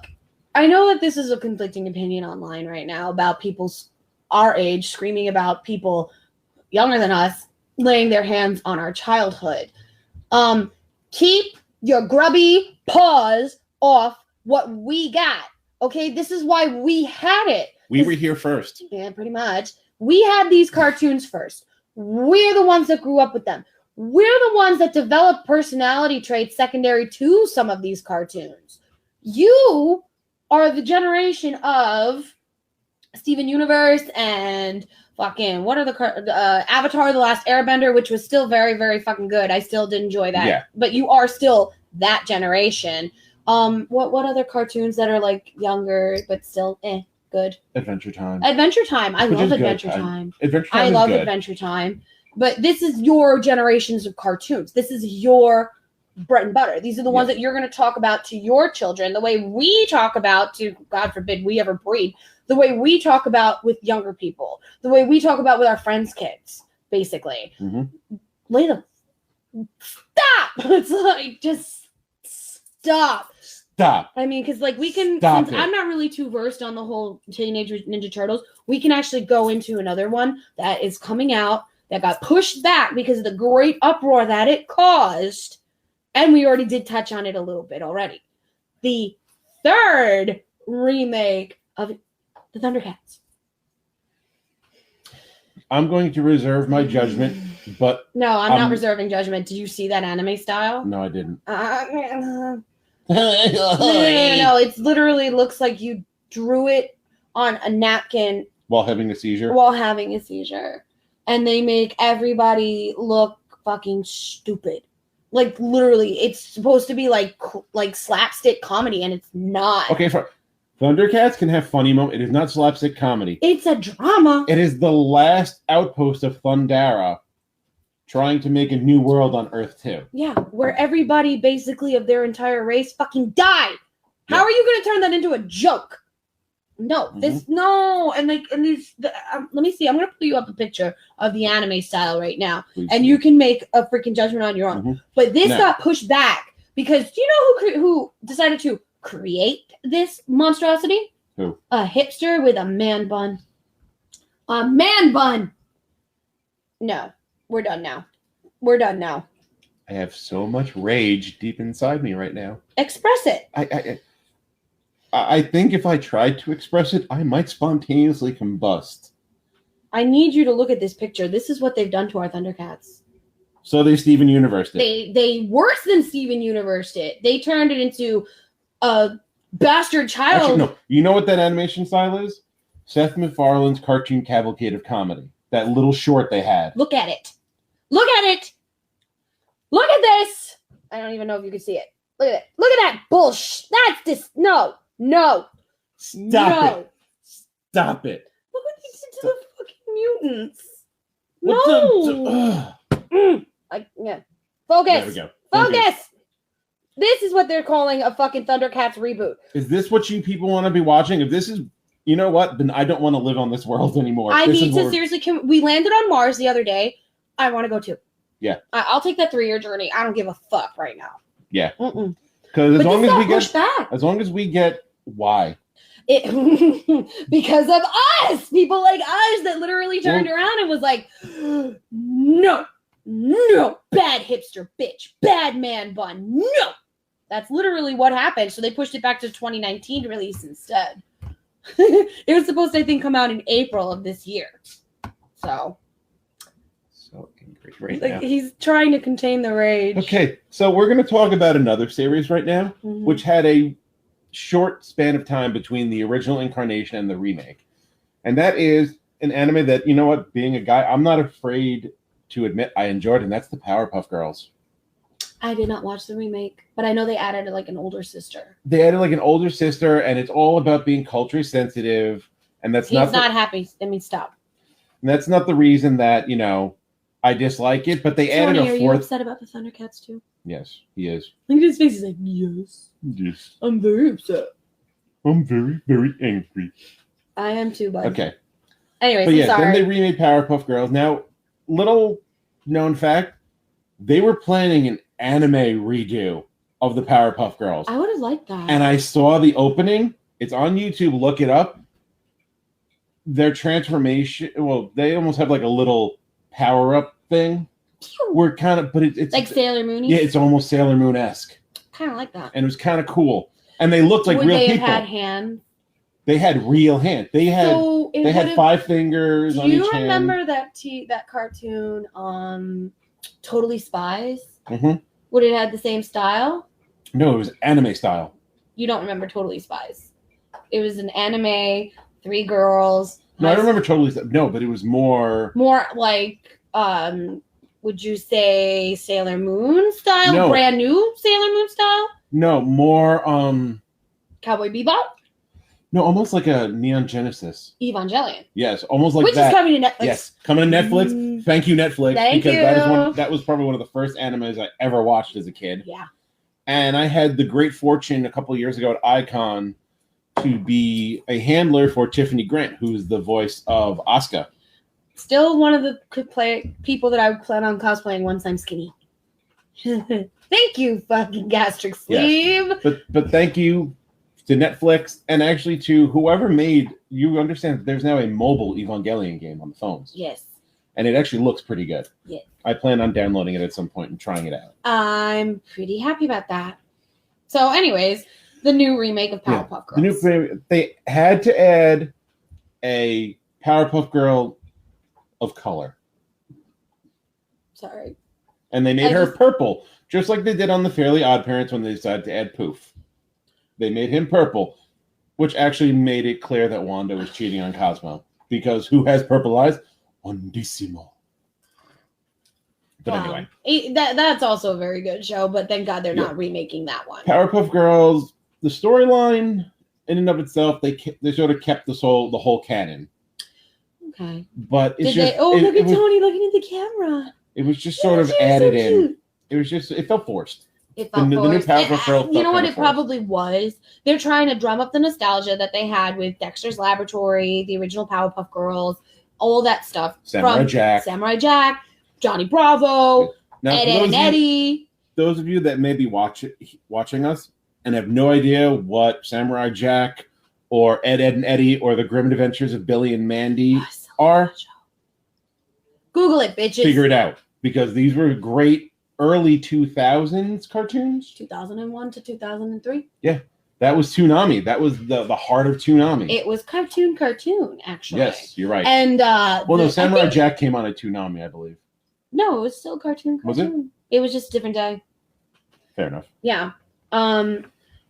I know that this is a conflicting opinion online right now about people our age screaming about people younger than us laying their hands on our childhood. Keep your grubby paws off what we got. Okay, this is why we had it. We were here first. Yeah, pretty much. We had these cartoons first. We're the ones that grew up with them. We're the ones that developed personality traits secondary to some of these cartoons. You are the generation of Steven Universe and fucking what are the Avatar: The Last Airbender, which was still very, very fucking good. I still did enjoy that. Yeah. But you are still that generation. What other cartoons that are like younger but still good? Adventure Time. Adventure Time. I love Adventure Time. Adventure Time. I love Adventure Time. But this is your generations of cartoons. This is your bread and butter. These are the ones that you're going to talk about to your children, the way we talk about to, God forbid we ever breed, the way we talk about with younger people, the way we talk about with our friends' kids, basically. Mm-hmm. Layla, stop! It's like, just stop. Stop. I mean, because like we can, Stop since it. I'm not really too versed on the whole Teenage Ninja Turtles, we can actually go into another one that is coming out that got pushed back because of the great uproar that it caused. And we already did touch on it a little bit already. The 3rd remake of the Thundercats. I'm going to reserve my judgment, but... No, I'm not reserving judgment. Did you see that anime style? No, I didn't. No. It literally looks like you drew it on a napkin While having a seizure? And they make everybody look fucking stupid. Like, literally, it's supposed to be like slapstick comedy, and it's not. Okay, Thundercats can have funny moments. It is not slapstick comedy. It's a drama. It is the last outpost of Thundera trying to make a new world on Earth 2. Yeah, where everybody basically of their entire race fucking died. Yeah. How are you going to turn that into a joke? No, and these. Let me see. I'm going to pull you up a picture of the anime style right now, Please and do. you can make a freaking judgment on your own. Mm-hmm. But this got pushed back because do you know who decided to create this monstrosity? Who? A hipster with a man bun. A man bun. No, we're done now. I have so much rage deep inside me right now. Express it. I think if I tried to express it, I might spontaneously combust. I need you to look at this picture. This is what they've done to our Thundercats. So they Steven Universed it. They worse than Steven Universed it. They turned it into a bastard child. Actually, no. You know what that animation style is? Seth MacFarlane's cartoon cavalcade of comedy. That little short they had. Look at it. Look at it. Look at this. I don't even know if you can see it. Look at it. Look at that bullshit. That's this. No. Stop it. Stop it. Look what they did to the fucking mutants. What No. Yeah. Focus. There we go. Focus. This is what they're calling a fucking Thundercats reboot. Is this what you people want to be watching? If this is, you know what? Then I don't want to live on this world anymore. I need to seriously. We landed on Mars the other day. I want to go too. Yeah. I'll take that 3-year journey. I don't give a fuck right now. Yeah. Because as long as we get why. Because of us, people like us that literally turned around and was like, no, bad hipster bitch, bad man bun, no. That's literally what happened. So they pushed it back to 2019 release instead. It was supposed to, I think, come out in April of this year. So angry now. He's trying to contain the rage. Okay, so we're going to talk about another series right now, which had a short span of time between the original incarnation and the remake. And that is an anime that, you know what, being a guy, I'm not afraid to admit I enjoyed, and that's the Powerpuff Girls. I did not watch the remake, but I know they added like an older sister. They added like an older sister, and it's all about being culturally sensitive, and that's He's not happy. I mean, stop. And that's not the reason that, you know, I dislike it, but they added a fourth. Are you upset about the Thundercats too? Yes, he is. Look at his face. He's like, yes. Yes. I'm very upset. I'm very, very angry. I am too, bud. Okay. Anyways, but yeah, sorry. then they remade Powerpuff Girls. Now, little known fact, they were planning an anime redo of the Powerpuff Girls. I would have liked that. And I saw the opening. It's on YouTube. Look it up. Their transformation, well, they almost have like a little power-up thing. We're kind of, but it's like Sailor Moon. Yeah, it's almost Sailor Moon-esque. Kind of like that. And it was kind of cool. And they looked like real people. They had hands. They had real hands. They had 5 fingers on each hand. Do you remember that cartoon, Totally Spies? Mm-hmm. Would it have the same style? No, it was anime style. You don't remember Totally Spies? It was an anime, 3 girls. No, I remember Totally Spies. No, but it was more like, would you say Sailor Moon style? No. Brand new Sailor Moon style? No, more Cowboy Bebop? No, almost like a Neon Genesis. Evangelion. Yes, almost like Which that. Which is coming to Netflix. Yes, coming to Netflix. Thank you, Netflix. Thank you. That was probably one of the first animes I ever watched as a kid. Yeah. And I had the great fortune a couple of years ago at Icon to be a handler for Tiffany Grant, who's the voice of Asuka. Still one of the people that I would plan on cosplaying once I'm skinny. Thank you, fucking gastric sleeve. Yes. But thank you to Netflix and actually to whoever made, you understand there's now a mobile Evangelion game on the phones. Yes. And it actually looks pretty good. Yeah. I plan on downloading it at some point and trying it out. I'm pretty happy about that. So anyways, the new remake of Powerpuff Girls. They had to add a Powerpuff Girl of color. Sorry. And they made her purple, just like they did on the Fairly Odd Parents when they decided to add Poof. They made him purple, which actually made it clear that Wanda was cheating on Cosmo. Because who has purple eyes? Wandissimo. But anyway. That's also a very good show, but thank God they're not remaking that one. Powerpuff Girls, the storyline in and of itself, they sort of kept the whole canon. Okay. But it's look at Tony looking at the camera. It was just sort of added in. It was just, it felt forced. It felt forced. The new Powerpuff Girl you know what it forced. probably was? They're trying to drum up the nostalgia that they had with Dexter's Laboratory, the original Powerpuff Girls, all that stuff. Samurai Jack, Johnny Bravo, now, Ed and Eddie. Those of you that may be watching us and have no idea what Samurai Jack or Ed and Eddie or the Grim Adventures of Billy and Mandy are, Google it, bitches. Figure it out. Because these were great early 2000s cartoons. 2001 to 2003. Yeah. That was Toonami. That was the heart of Toonami. It was cartoon, actually. Yes, you're right. And Samurai Jack came on at Toonami, I believe. No, it was still cartoon. Was it? It was just a different day. Fair enough. Yeah.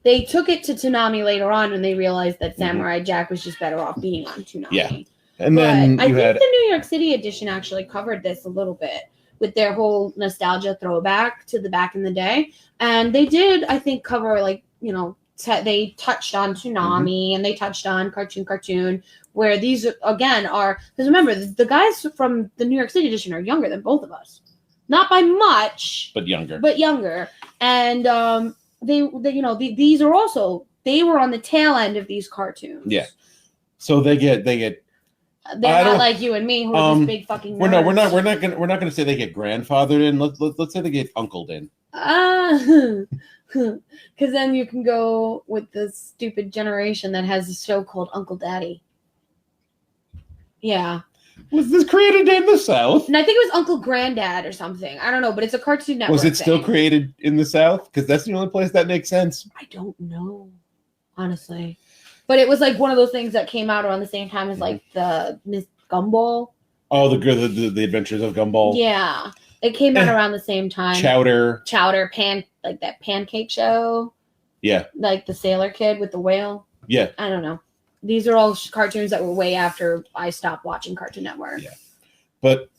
They took it to Toonami later on when they realized that Samurai Jack was just better off being on Toonami. Yeah. And then I think the New York City edition actually covered this a little bit with their whole nostalgia throwback to the back in the day. And they did, I think, cover like, you know, they touched on Toonami and they touched on Cartoon, where these again are, because remember, the guys from the New York City edition are younger than both of us, not by much, but younger. And they you know, these are also, they were on the tail end of these cartoons. Yeah. So they get. They're not like you and me who are just big fucking nerds. We're not gonna say they get grandfathered in. Let's say they get uncled in. Because then you can go with the stupid generation that has a show called Uncle Daddy. Yeah. Was this created in the South? And I think it was Uncle Granddad or something. I don't know, but it's a Cartoon Network. Was it still created in the South? Because that's the only place that makes sense. I don't know, honestly. But it was like one of those things that came out around the same time as like the Miss Gumball. Oh, the Adventures of Gumball. Yeah. It came out around the same time. Chowder, like that pancake show. Yeah. Like the Sailor Kid with the whale. Yeah. I don't know. These are all cartoons that were way after I stopped watching Cartoon Network. Yeah. But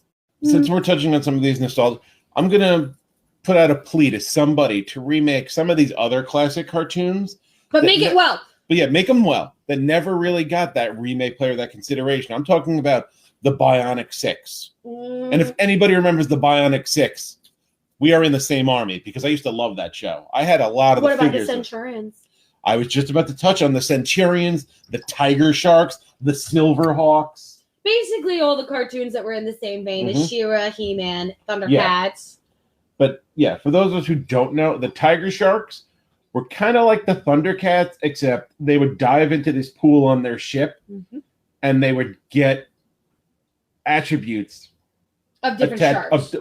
since we're touching on some of these nostalgia, I'm going to put out a plea to somebody to remake some of these other classic cartoons. But make it well. But yeah, make them well. That never really got that remake play or that consideration. I'm talking about the Bionic Six. And if anybody remembers the Bionic Six, we are in the same army because I used to love that show. I had a lot of the figures. What about the Centurions? I was just about to touch on the Centurions, the Tiger Sharks, the Silverhawks. Basically all the cartoons that were in the same vein as She-Ra, He-Man, Thundercats. Yeah. But yeah, for those of us who don't know, the Tiger Sharks were kind of like the Thundercats, except they would dive into this pool on their ship and they would get attributes of different sharks.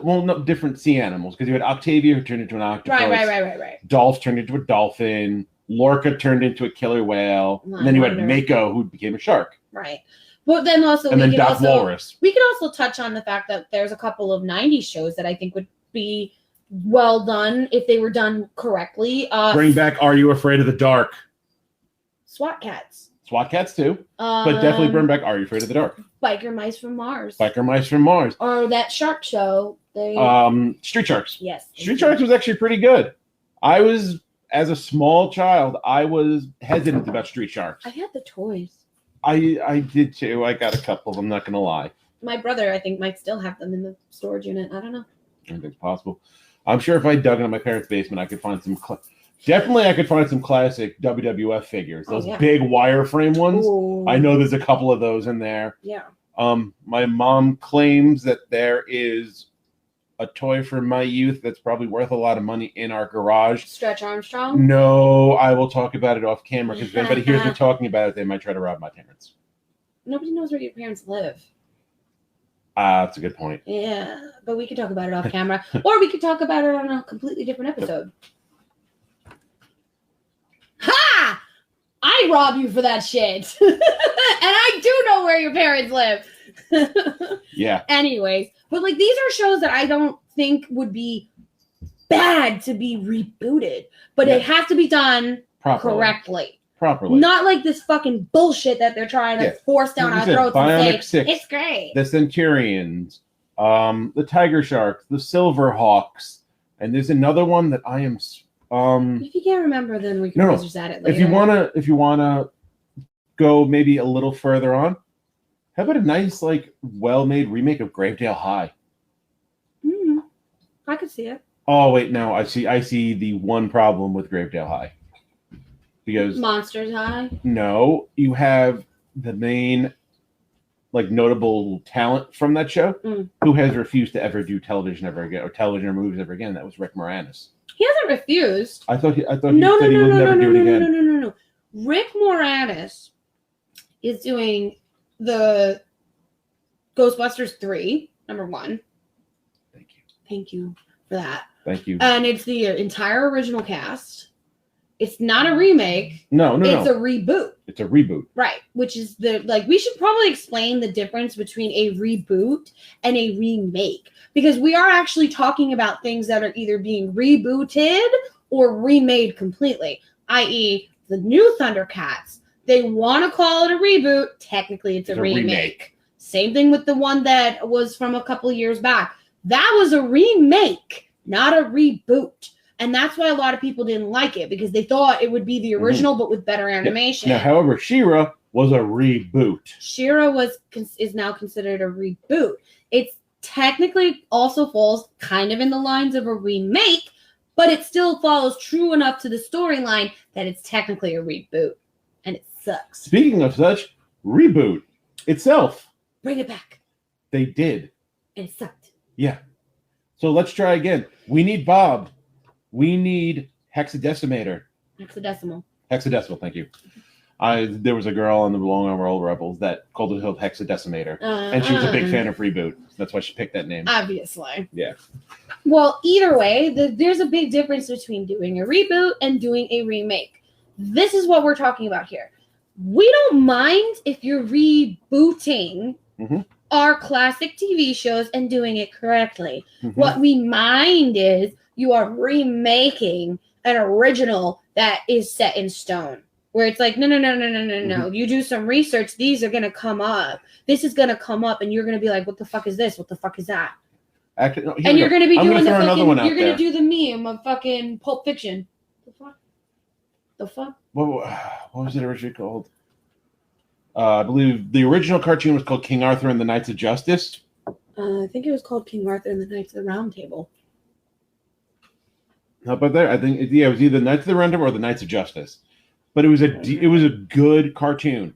Different sea animals. Because you had Octavia who turned into an octopus. Right. Dolph turned into a dolphin. Lorca turned into a killer whale. And then you had Mako who became a shark. Right. But then also Walrus. We could also touch on the fact that there's a couple of 90s shows that I think would be well done if they were done correctly. Bring back Are You Afraid of the Dark? SWAT Cats. SWAT Cats too. But definitely bring back Are You Afraid of the Dark? Biker Mice from Mars. Or that shark show. Street Sharks. Yes. Street Sharks was actually pretty good. As a small child, I was hesitant about Street Sharks. I had the toys. I did too. I got a couple. I'm not going to lie. My brother, I think, might still have them in the storage unit. I don't know. I think it's possible. I'm sure if I dug into my parents' basement, I could find some. Definitely, I could find some classic WWF figures. Those big wireframe ones. Ooh. I know there's a couple of those in there. Yeah. My mom claims that there is a toy from my youth that's probably worth a lot of money in our garage. Stretch Armstrong? No, I will talk about it off camera because if anybody hears me talking about it, they might try to rob my parents. Nobody knows where your parents live. That's a good point. Yeah, but we could talk about it off camera, or we could talk about it on a completely different episode. Ha! I rob you for that shit. And I do know where your parents live. Yeah. Anyways, but like these are shows that I don't think would be bad to be rebooted, but it has to be done correctly. Not like this fucking bullshit that they're trying to force down our throats and say, it's great. The Centurions, the Tiger Sharks, the Silverhawks, and there's another one that I am... if you can't remember, then we can just at it later. If you wanna go maybe a little further on, how about a nice, like, well-made remake of Gravedale High? I could see it. Oh wait, no, I see the one problem with Gravedale High. Because Monsters High? No, you have the main, like, notable talent from that show who has refused to ever do television ever again, or television or movies ever again. That was Rick Moranis. He hasn't refused. I thought he said he would never do it again. No. Rick Moranis is doing the Ghostbusters 3, number 1. Thank you for that. Thank you. And it's the entire original cast. It's not a remake. No. It's a reboot. It's a reboot. Right. Which is we should probably explain the difference between a reboot and a remake. Because we are actually talking about things that are either being rebooted or remade completely. I.e., the new Thundercats. They want to call it a reboot. Technically, it's a remake. Same thing with the one that was from a couple years back. That was a remake, not a reboot. And that's why a lot of people didn't like it, because they thought it would be the original, but with better animation. Now, however, She-Ra was a reboot. She-Ra is now considered a reboot. It's technically also falls kind of in the lines of a remake, but it still follows true enough to the storyline that it's technically a reboot. And it sucks. Speaking of such, reboot itself. Bring it back. They did. And it sucked. Yeah. So let's try again. We need Bob. We need Hexadecimator. Hexadecimal, thank you. There was a girl on the Long Arm Roll Rebels that called herself Hexadecimator. And she was a big fan of Reboot. That's why she picked that name. Obviously. Yeah. Well, either way, there's a big difference between doing a reboot and doing a remake. This is what we're talking about here. We don't mind if you're rebooting our classic TV shows and doing it correctly. What we mind is you are remaking an original that is set in stone. Where it's like, no. You do some research. These are going to come up. This is going to come up, and you're going to be like, what the fuck is this? What the fuck is that? Actually, no, and you're going to be doing the fucking, you're going to do the meme of fucking Pulp Fiction. The fuck? What was it originally called? I believe the original cartoon was called King Arthur and the Knights of Justice. I think it was called King Arthur and the Knights of the Round Table. How about that? I think it was either Knights of the Round Table or the Knights of Justice. But it was a good cartoon.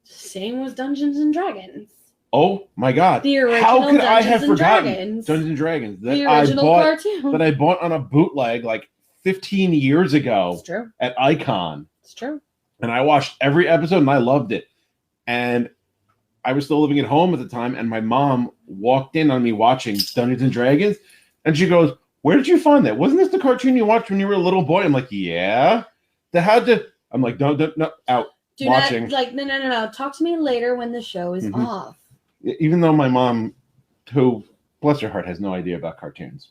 Same with Dungeons and Dragons. Oh my god! The original How could I have Dungeons and forgotten Dragons. Dungeons and Dragons The original cartoon that I bought on a bootleg like 15 years ago. It's true. At Icon. It's true. And I watched every episode and I loved it. And I was still living at home at the time, and my mom walked in on me watching Dungeons and Dragons, and she goes, "Where did you find that? Wasn't this the cartoon you watched when you were a little boy?" I'm like, "Yeah." I'm like, no, out. Do watching. not, like, no. Talk to me later when the show is off. Even though my mom, who, bless her heart, has no idea about cartoons.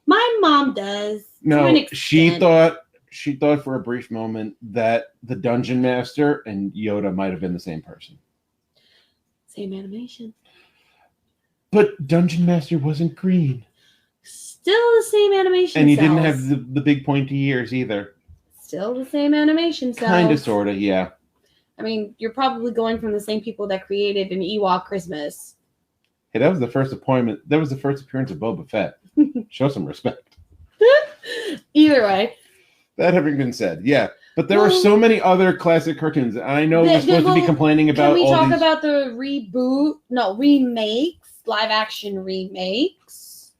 My mom does. No, she thought for a brief moment that the Dungeon Master and Yoda might have been the same person. Same animation. But Dungeon Master wasn't green. Still the same animation. And he didn't have the big pointy ears either. Still the same animation cells. Kind of, sort of, yeah. I mean, you're probably going from the same people that created an Ewok Christmas. Hey, that was the first appointment. That was the first appearance of Boba Fett. Show some respect. Either way. That having been said, yeah. But there were so many other classic cartoons. I know we're supposed to be complaining about. Can we talk about the remakes, live action remakes?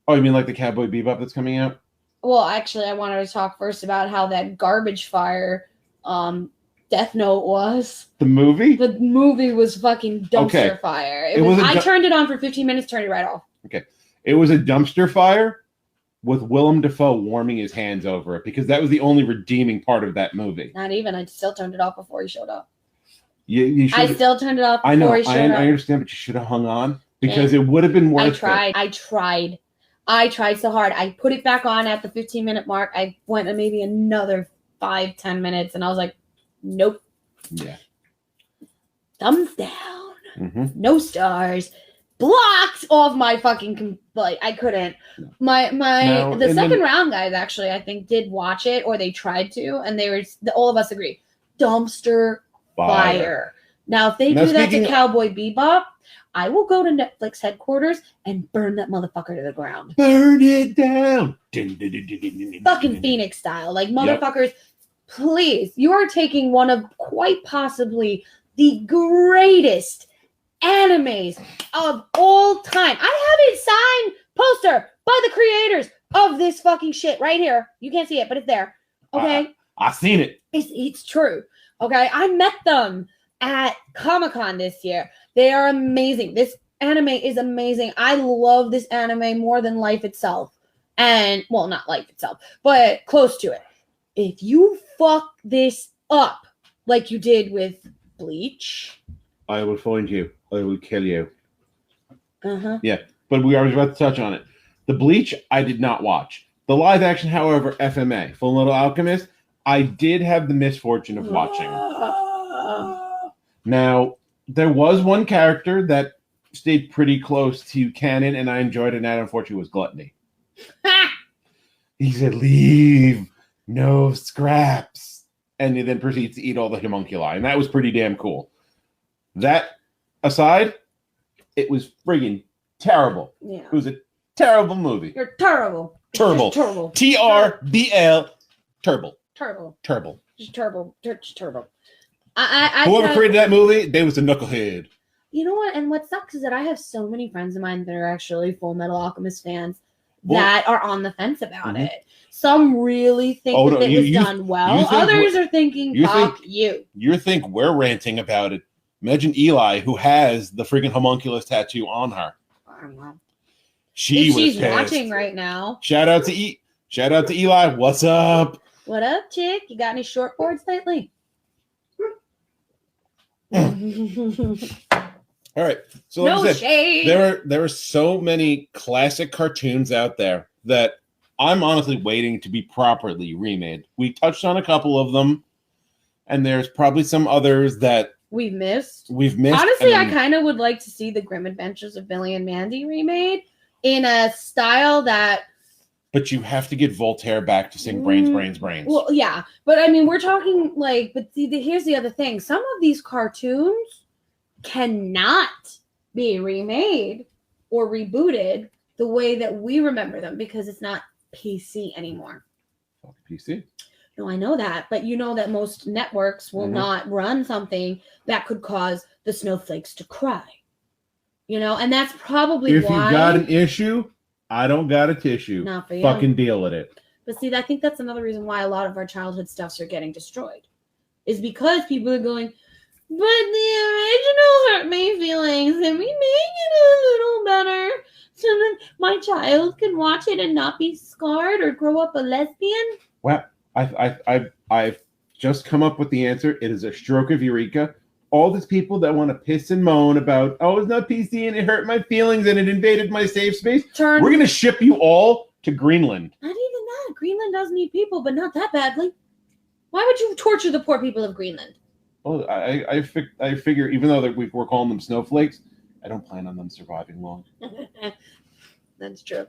Oh, you mean like the Cowboy Bebop that's coming out? Well, actually, I wanted to talk first about how that garbage fire Death Note was. The movie? The movie was fucking dumpster fire. I turned it on for 15 minutes, turned it right off. Okay. It was a dumpster fire with Willem Dafoe warming his hands over it, because that was the only redeeming part of that movie. Not even. I still turned it off before he showed up. You I still turned it off before he showed up. I understand, but you should have hung on, because it would have been worth it. I tried so hard. I put it back on at the 15-minute mark. I went maybe another 5-10 minutes, and I was like, nope. Yeah. Thumbs down. No stars. Blocked off my fucking I couldn't. The second round guys actually I think did watch it, or they tried to, and they were all of us agree. Dumpster fire. Now if they do that to Cowboy Bebop, I will go to Netflix headquarters and burn that motherfucker to the ground. Burn it down. Fucking Feinics style. Like, motherfuckers, please. You are taking one of quite possibly the greatest animes of all time. I have a signed poster by the creators of this fucking shit right here. You can't see it, but it's there. Okay? I seen it. It's true. Okay? I met them at Comic-Con this year. They are amazing. This anime is amazing. I love this anime more than life itself. And, well, not life itself, but close to it. If you fuck this up like you did with Bleach, I will find you. I will kill you. Yeah, but we are about to touch on it. The Bleach, I did not watch. The live action, however, FMA, Full Metal Alchemist, I did have the misfortune of watching. Now, there was one character that stayed pretty close to canon, and I enjoyed it. And that, unfortunately, was Gluttony. He said, "Leave no scraps," and he then proceeds to eat all the homunculi, and that was pretty damn cool. That aside, it was friggin' terrible. Yeah. It was a terrible movie. You're terrible. Turble. Turble. TRBL. Turble. Turble. Turble. Just turble. Just turble. Whoever created that movie, they was a knucklehead. You know what? And what sucks is that I have so many friends of mine that are actually Full Metal Alchemist fans that are on the fence about it. Some really think that it was done well. Others are thinking, fuck you. You think we're ranting about it. Imagine Eli, who has the freaking homunculus tattoo on her. I don't know. She's pissed. Watching right now. Shout out to Eli. What's up? What up, chick? You got any shortboards lately? All right. So like no I said, shade. there are so many classic cartoons out there that I'm honestly waiting to be properly remade. We touched on a couple of them, and there's probably some others that we've missed. Honestly, I kind of would like to see the Grim Adventures of Billy and Mandy remade in a style that. But you have to get Voltaire back to sing Brains, Brains, Brains. Well, yeah. But I mean, we're talking like, but see, here's the other thing. Some of these cartoons cannot be remade or rebooted the way that we remember them because it's not PC anymore. PC? No, I know that. But you know that most networks will not run something that could cause the snowflakes to cry. You know, and that's probably if why. If you got an issue, I don't got a tissue. Not for you. Fucking deal with it. But see, I think that's another reason why a lot of our childhood stuffs are getting destroyed. Is because people are going, but the original hurt my feelings and we make it a little better so that my child can watch it and not be scarred or grow up a lesbian. Well, I've just come up with the answer. It is a stroke of eureka. All these people that want to piss and moan about, oh, it's not PC and it hurt my feelings and it invaded my safe space. We're going to ship you all to Greenland. Not even that. Greenland does need people, but not that badly. Why would you torture the poor people of Greenland? Oh, I figure, even though we're calling them snowflakes, I don't plan on them surviving long. That's true.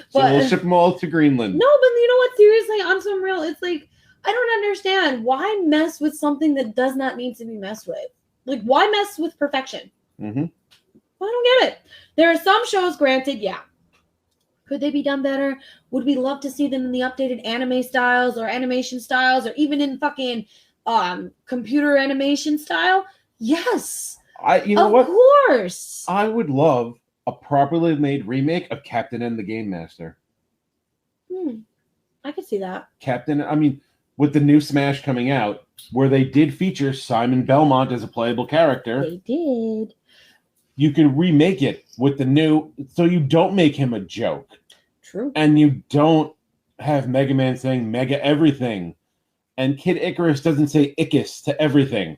So we'll ship them all to Greenland. No, but you know what? Seriously, on some real, it's like, I don't understand. Why mess with something that does not need to be messed with? Like, why mess with perfection? Mm-hmm. I don't get it. There are some shows, granted, yeah. Could they be done better? Would we love to see them in the updated anime styles or animation styles or even in fucking computer animation style? Yes. You know what? Of course. I would love a properly made remake of Captain and the Game Master. I could see that. With the new Smash coming out, where they did feature Simon Belmont as a playable character. They did. You can remake it with the new, so you don't make him a joke. True. And you don't have Mega Man saying Mega everything. And Kid Icarus doesn't say Icus to everything.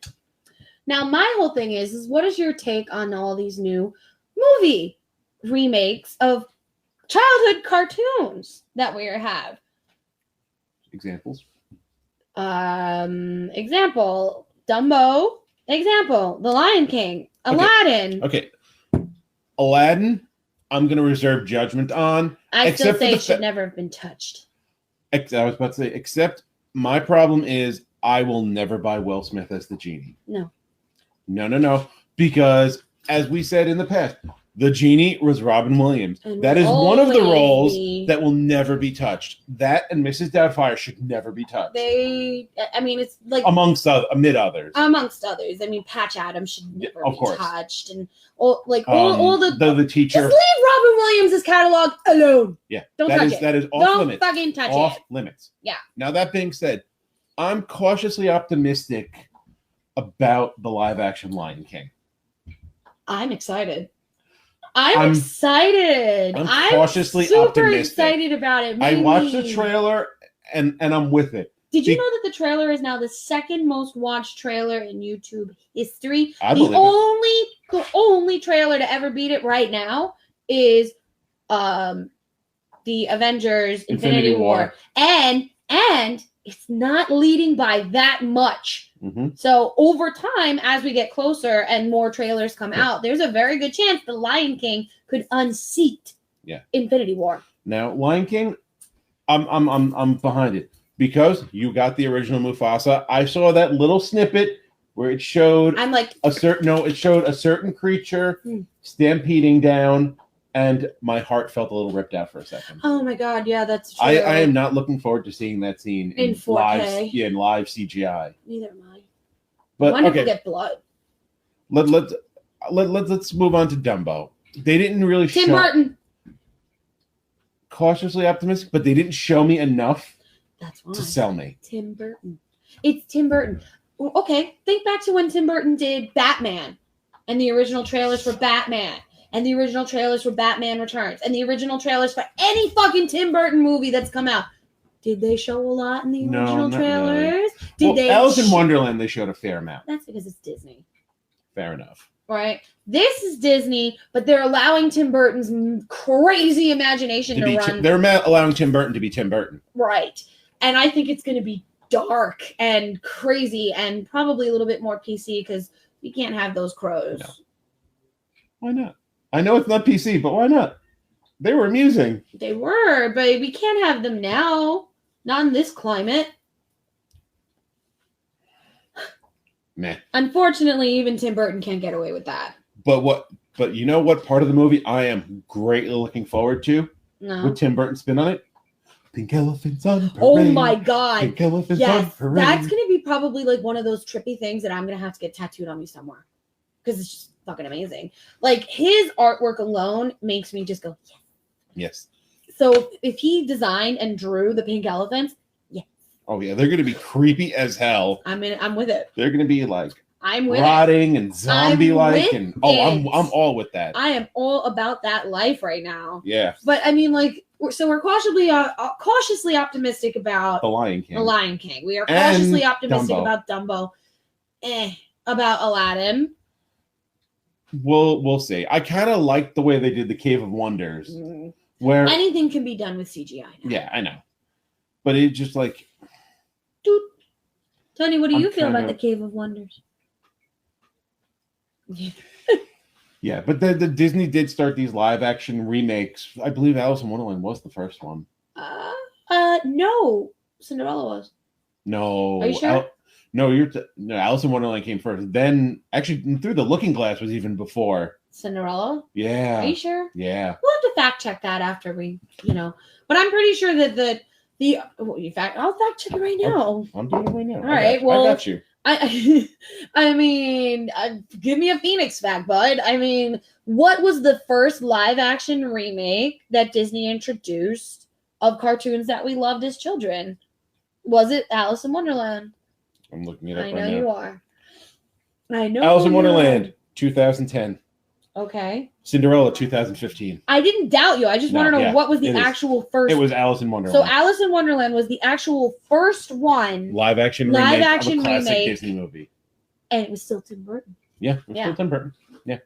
Now, my whole thing is what is your take on all these new movie remakes of childhood cartoons that we have? Examples? Example, Dumbo. Example, The Lion King. Aladdin. Okay. Aladdin, I'm going to reserve judgment on. I still say it should never have been touched. I was about to say, except my problem is I will never buy Will Smith as the genie. No. No. Because, as we said in the past, the genie was Robin Williams. And that is one of the roles that will never be touched. That and Mrs. Doubtfire should never be touched. It's like amongst others. Amongst others. I mean, Patch Adams should never be touched. And all the teacher. Just leave Robin Williams' catalog alone. Yeah. Don't touch it. That is off limits. Don't fucking touch it. Off limits. Yeah. Now, that being said, I'm cautiously optimistic about the live action Lion King. I'm excited. I'm excited. I'm cautiously super optimistic. Excited about it. I watched the trailer and I'm with it. Did you know that the trailer is now the second most watched trailer in YouTube history? The only trailer to ever beat it right now is the Avengers Infinity War. And it's not leading by that much. Mm-hmm. So over time, as we get closer and more trailers come out, there's a very good chance the Lion King could unseat Infinity War. Now, Lion King, I'm behind it because you got the original Mufasa. I saw that little snippet where it showed it showed a certain creature stampeding down, and my heart felt a little ripped out for a second. Oh my god, yeah, that's true. I am not looking forward to seeing that scene in 4K. in live CGI. Neither am I. But When did we get blood? Let's move on to Dumbo. They didn't really Tim Burton. Cautiously optimistic, but they didn't show me enough That's why. to sell me. Tim Burton. It's Tim Burton. Okay, think back to when Tim Burton did Batman and the original trailers for Batman and the original trailers for Batman Returns and the original trailers for any fucking Tim Burton movie that's come out. Did they show a lot in the original trailers? Really. Alice in Wonderland, they showed a fair amount. That's because it's Disney. Fair enough. Right? This is Disney, but they're allowing Tim Burton's crazy imagination to run. They're allowing Tim Burton to be Tim Burton. Right. And I think it's going to be dark and crazy and probably a little bit more PC because we can't have those crows. No. Why not? I know it's not PC, but why not? They were amusing. They were, but we can't have them now. Not in this climate. Meh. Unfortunately, even Tim Burton can't get away with that. But you know what part of the movie I am greatly looking forward to? No. With Tim Burton's spin on it? Pink elephants on parade. Oh my god. Pink elephants on parade. That's going to be probably like one of those trippy things that I'm going to have to get tattooed on me somewhere. Because it's just fucking amazing. Like, his artwork alone makes me just go, yes. Yes. So if he designed and drew the pink elephants, yes. Oh yeah, they're going to be creepy as hell. I'm with it. They're going to be like I'm with rotting it. and zombie-like, and it. I'm all with that. I am all about that life right now. Yeah. But I mean, like, so we're cautiously optimistic about The Lion King. The Lion King. We are cautiously And optimistic Dumbo. about Dumbo. About Aladdin. We'll see. I kind of like the way they did the Cave of Wonders, where Anything can be done with CGI now. yeah, I know, but it just like. Dude. Tony, what do you I'm feel about kinda- the Cave of Wonders? Yeah, but the Disney did start these live action remakes. I believe Alice in Wonderland was the first one. No. Cinderella was. No. Are you sure? No, no. Alice in Wonderland came first. Then, actually, Through the Looking Glass was even before. Cinderella? Yeah. Are you sure? Yeah. We'll have to fact check that after we, But I'm pretty sure that I'll fact check it right now. I'm doing it right now. All right, well, I got you. I mean, give me a Phoenix fact, bud. I mean, what was the first live action remake that Disney introduced of cartoons that we loved as children? Was it Alice in Wonderland? I'm looking it up I right know now. you are. I know. Alice in you Wonderland, 2010. are. Okay. Cinderella, 2015. I didn't doubt you. I just want to know what was the actual first. It was Alice in Wonderland. So Alice in Wonderland was the actual first one. Live action remake of a classic Disney movie. And it was still Tim Burton. Yeah, it was still Tim Burton. Yeah.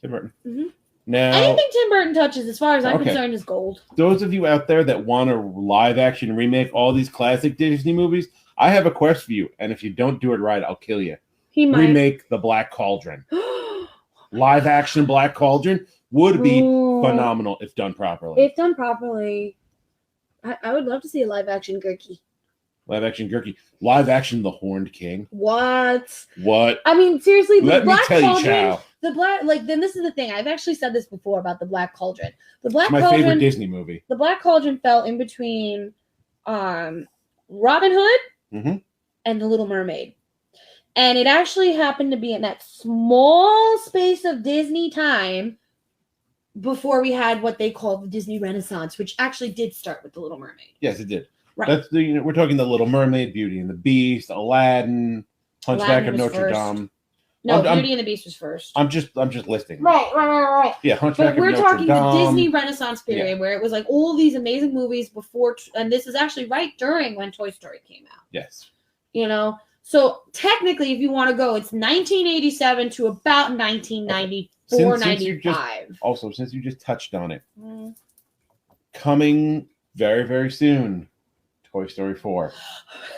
Tim Burton. Mm-hmm. Now, anything Tim Burton touches, as far as I'm concerned, is gold. Those of you out there that want to live action remake all these classic Disney movies, I have a quest for you. And if you don't do it right, I'll kill you. He might. Remake The Black Cauldron. Live action Black Cauldron would be phenomenal if done properly. If done properly, I would love to see a live action Gurky. Live action Gurky. Live action The Horned King. What? I mean, seriously, the Let Black me tell Cauldron. you, Chow. The Black, then this is the thing. I've actually said this before about the Black Cauldron. The Black My Cauldron, favorite Disney movie. The Black Cauldron fell in between Robin Hood and The Little Mermaid. And it actually happened to be in that small space of Disney time before we had what they call the Disney Renaissance, which actually did start with The Little Mermaid. Yes, it did. Right. That's we're talking The Little Mermaid, Beauty and the Beast, Aladdin, Hunchback of Notre Dame. No, Beauty and the Beast was first. I'm just listing. Right. Yeah, Hunchback But we're of Notre talking Dame. the Disney Renaissance period where it was like all these amazing movies before, and this is actually right during when Toy Story came out. Yes. So technically, if you want to go, it's 1987 to about 1994, 95. Since you just touched on it, coming very, very soon, Toy Story 4.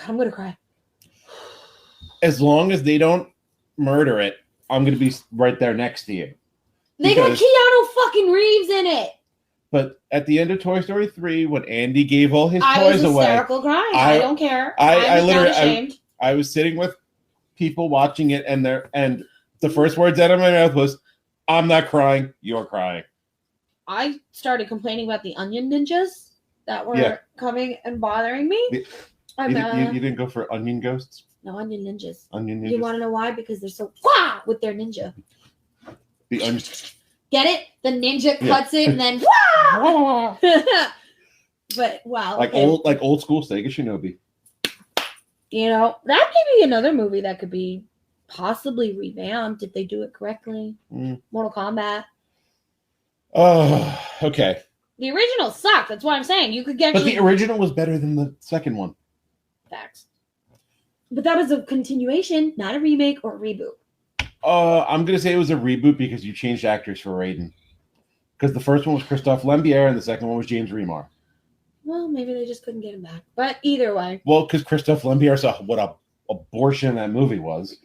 I'm gonna cry. As long as they don't murder it, I'm going to be right there next to you. They got Because- Keanu fucking Reeves in it. But at the end of Toy Story 3, when Andy gave all his I toys was away, hysterical crying. I don't care. I'm literally- not ashamed. I was sitting with people watching it, and the first words out of my mouth was, "I'm not crying. You're crying." I started complaining about the onion ninjas that were Yeah. coming and bothering me. You, I'm, you didn't go for onion ghosts? no, onion ninjas. Onion ninjas? You want to know why? Because they're so wah with their ninja. The onion. Get it? The ninja Yeah. cuts it and then wah! But wow. Like okay. old school Sega Shinobi. You know, that may be another movie that could be possibly revamped if they do it correctly. Mm. Mortal Kombat. Oh, okay. The original sucked. That's what I'm saying. You could get But the original was better than the second one. facts. But that was a continuation, not a remake or a reboot. I'm gonna say it was a reboot because you changed actors for Raiden. Because the first one was Christophe Lembier and the second one was James Remar. Well, maybe they just couldn't get him back. But either way. Well, because Christophe Lembier saw what a abortion that movie was.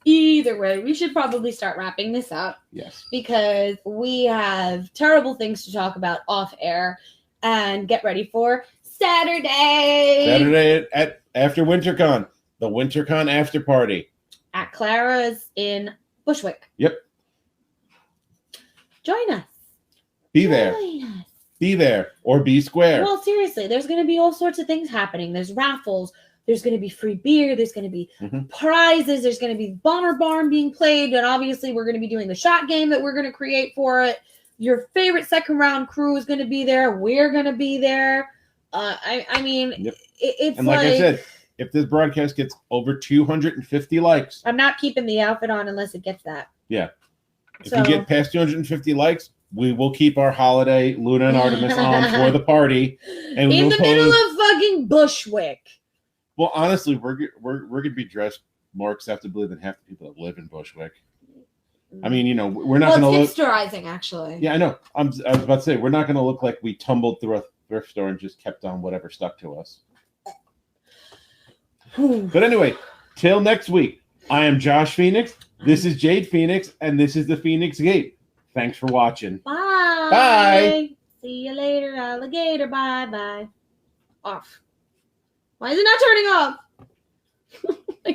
Either way, we should probably start wrapping this up Yes. because we have terrible things to talk about off air. And get ready for Saturday. Saturday after WinterCon, the WinterCon after party. At Clara's in Bushwick. Yep. Join us. Be there. Join us. Be there or be square. Well, seriously, there's going to be all sorts of things happening. There's raffles. There's going to be free beer. There's going to be prizes. There's going to be Bomber Barn being played. And obviously, we're going to be doing the shot game that we're going to create for it. Your favorite second round crew is going to be there. We're going to be there. I mean, Yep. It's And like I said, if this broadcast gets over 250 likes, I'm not keeping the outfit on unless it gets that. yeah. If So- you get past 250 likes, we will keep our holiday Luna and Artemis on for the party. And we In will the middle pose- of fucking Bushwick. Well, honestly, we're gonna be dressed more acceptably than half the people that live in Bushwick. I mean, you know, we're not gonna look. It's hipsterizing, actually. Yeah, I know. I was about to say we're not gonna look like we tumbled through a thrift store and just kept on whatever stuck to us. But anyway, till next week. I am Josh Feinics. This is Jade Feinics, and this is the Feinics Gate. Thanks for watching. Bye. Bye. See you later, alligator. Bye bye. Off. Why is it not turning off?